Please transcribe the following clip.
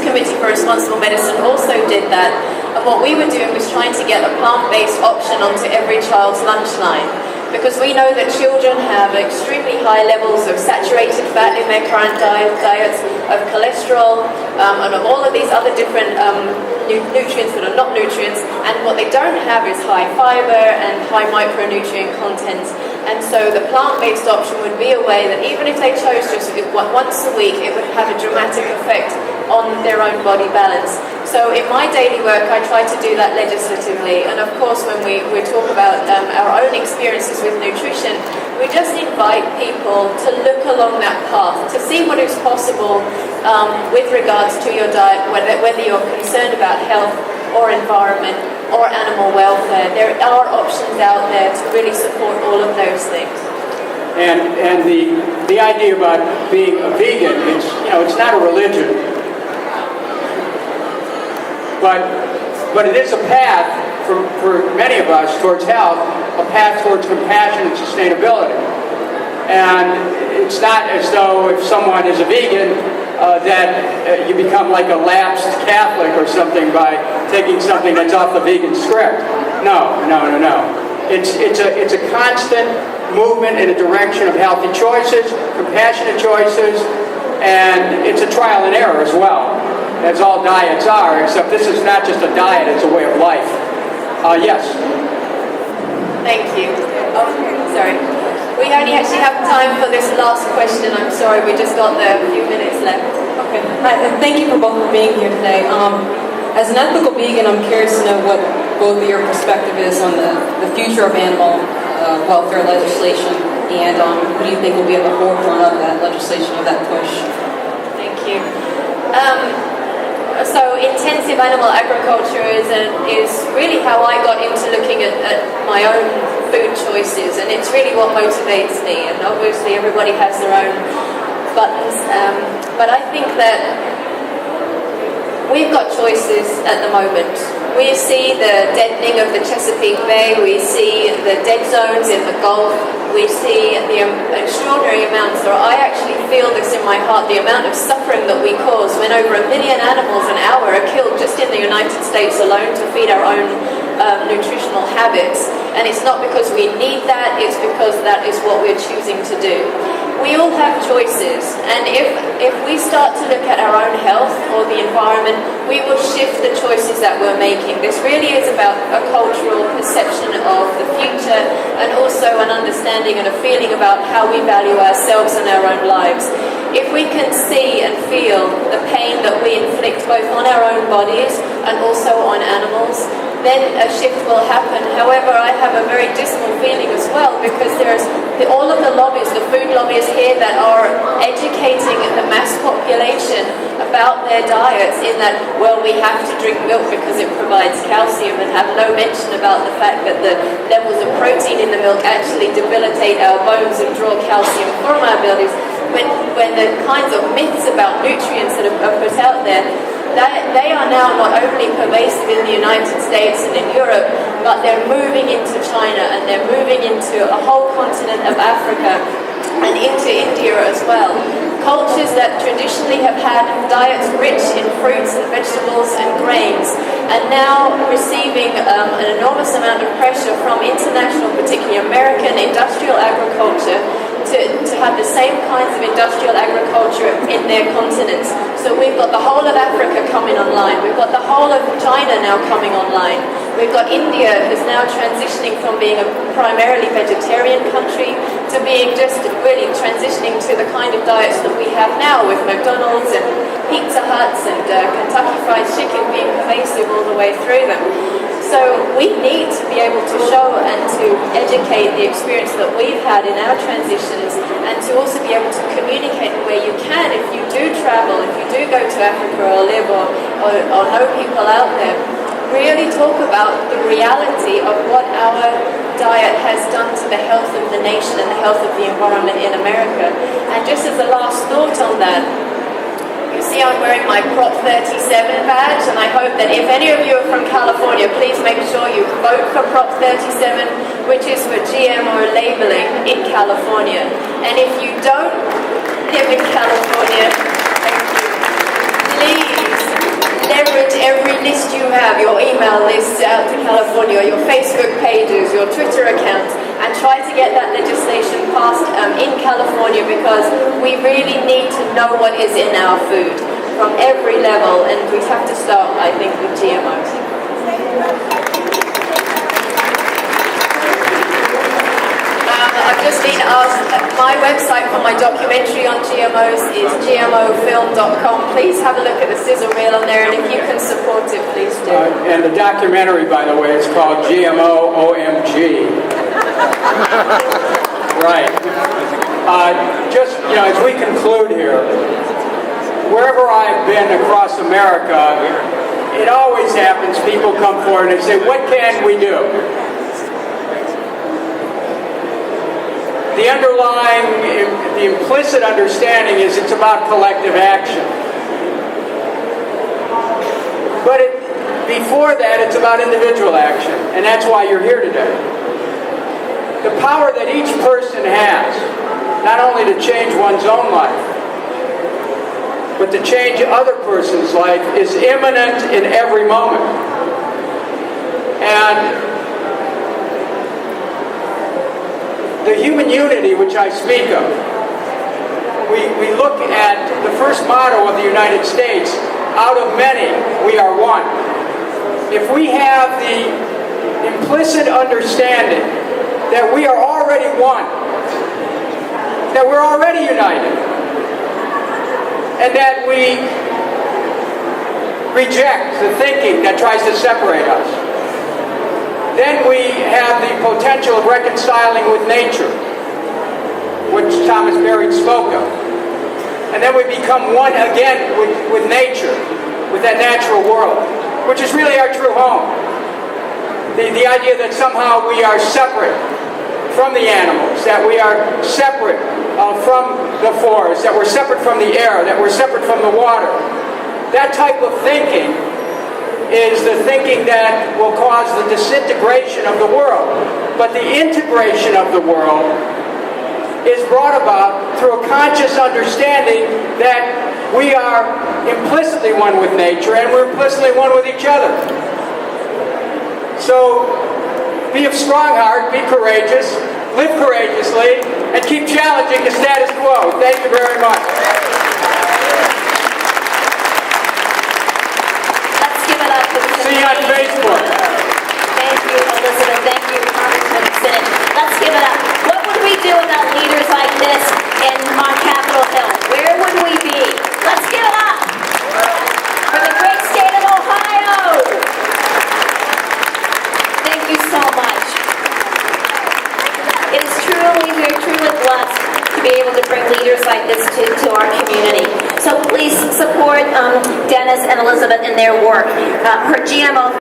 Committee for Responsible Medicine also did that. And what we were doing was trying to get a plant-based option onto every child's lunch line. Because we know that children have extremely high levels of saturated fat in their current diets, of cholesterol, and of all of these other different nutrients that are not nutrients, and what they don't have is high fiber and high micronutrient content. And so the plant-based option would be a way that even if they chose just once a week, it would have a dramatic effect on their own body balance. So in my daily work, I try to do that legislatively. And of course, when we talk about our own experiences with nutrition, we just invite people to look along that path, to see what is possible with regards to your diet, whether you're concerned about health or environment or animal welfare. There are options out there to really support all of those things. And the idea about being a vegan, it's not a religion. But it is a path for many of us towards health, a path towards compassion and sustainability. And it's not as though if someone is a vegan that you become like a lapsed Catholic or something by taking something that's off the vegan script. No. It's a constant movement in a direction of healthy choices, compassionate choices, and it's a trial and error as well, as all diets are, except this is not just a diet, it's a way of life. Yes? Thank you. Oh, sorry. We only actually have time for this last question. I'm sorry, we just got a few minutes left. Okay. Thank you for both for being here today. As an ethical vegan, I'm curious to know what both of your perspective is on the future of animal welfare legislation, and who do you think will be at the forefront of that legislation, of that push? Thank you. So intensive animal agriculture is really how I got into looking at my own food choices, and it's really what motivates me. And obviously everybody has their own buttons, but I think that we've got choices at the moment. We see the deadening of the Chesapeake Bay, we see the dead zones in the Gulf, we see the extraordinary amounts, or I actually feel this in my heart, the amount of suffering that we cause when over 1 million animals an hour are killed just in the United States alone to feed our own nutritional habits. And it's not because we need that, it's because that is what we're choosing to do. We all have choices, and if we start to look at our own health or the environment, we will shift the choices that we're making. This really is about a cultural perception of the future, and also an understanding and a feeling about how we value ourselves and our own lives. If we can see and feel the pain that we inflict both on our own bodies and also on animals, then a shift will happen. However, I have a very dismal feeling as well, because there's all of the lobbies, the food lobbies here, that are educating the mass population about their diets in that, well, we have to drink milk because it provides calcium, and have no mention about the fact that the levels of protein in the milk actually debilitate our bones and draw calcium from our bodies. When the kinds of myths about nutrients that are put out there, they are now not only pervasive in the United States and in Europe, but they're moving into China, and they're moving into a whole continent of Africa and into India as well. Cultures that traditionally have had diets rich in fruits and vegetables and grains, and now receiving an enormous amount of pressure from international, particularly American, industrial agriculture to have the same kinds of industrial agriculture in their continents. So we've got the whole of Africa coming online. We've got the whole of China now coming online. We've got India, who's now transitioning from being a primarily vegetarian country to being just really transitioning to the kind of diets that we have now, with McDonald's and Pizza Huts and Kentucky Fried Chicken being pervasive all the way through them. So we need to be able to show and to educate the experience that we've had in our transitions, and to also be able to communicate where you can, if you do travel, if you do go to Africa or live or know people out there, really talk about the reality of what our diet has done to the health of the nation and the health of the environment in America. And just as a last thought on that, you see I'm wearing my Prop 37 badge, and I hope that if any of you are from California, please make sure you vote for Prop 37, which is for GMO labeling in California. And if you don't live in California, thank you, please encourage every list you have, your email lists out to California, your Facebook pages, your Twitter accounts, and try to get that legislation passed in California, because we really need to know what is in our food from every level, and we have to start, I think, with GMOs. I've just been asked, my website for my documentary on GMOs is gmofilm.com. Please have a look at the sizzle reel on there, and if you can support it, please do. And the documentary, by the way, is called GMO OMG. Right. Just, as we conclude here, wherever I've been across America, it always happens, people come forward and say, what can we do? The implicit understanding is it's about collective action. But before that, it's about individual action, and that's why you're here today. The power that each person has, not only to change one's own life, but to change other person's life, is imminent in every moment. And the human unity which I speak of, we look at the first motto of the United States, out of many we are one. If we have the implicit understanding that we are already one, that we're already united, and that we reject the thinking that tries to separate us, then we have the potential of reconciling with nature, which Thomas Berry spoke of. And then we become one again with nature, with that natural world, which is really our true home. The idea that somehow we are separate from the animals, that we are separate from the forest, that we're separate from the air, that we're separate from the water. That type of thinking is the thinking that will cause the disintegration of the world. But the integration of the world is brought about through a conscious understanding that we are implicitly one with nature and we're implicitly one with each other. So be of strong heart, be courageous, live courageously, and keep challenging the status quo. Thank you very much. See you on Facebook. Thank you, Elizabeth. Thank you, Congressman Kucinich. Let's give it up. What would we do without leaders like this on Capitol Hill? Where would we be? Let's give it up for the great state of Ohio. Thank you so much. It is truly, we're truly blessed to be able to bring leaders like this to our community. So please support Dennis and Elizabeth in their work. Her GMO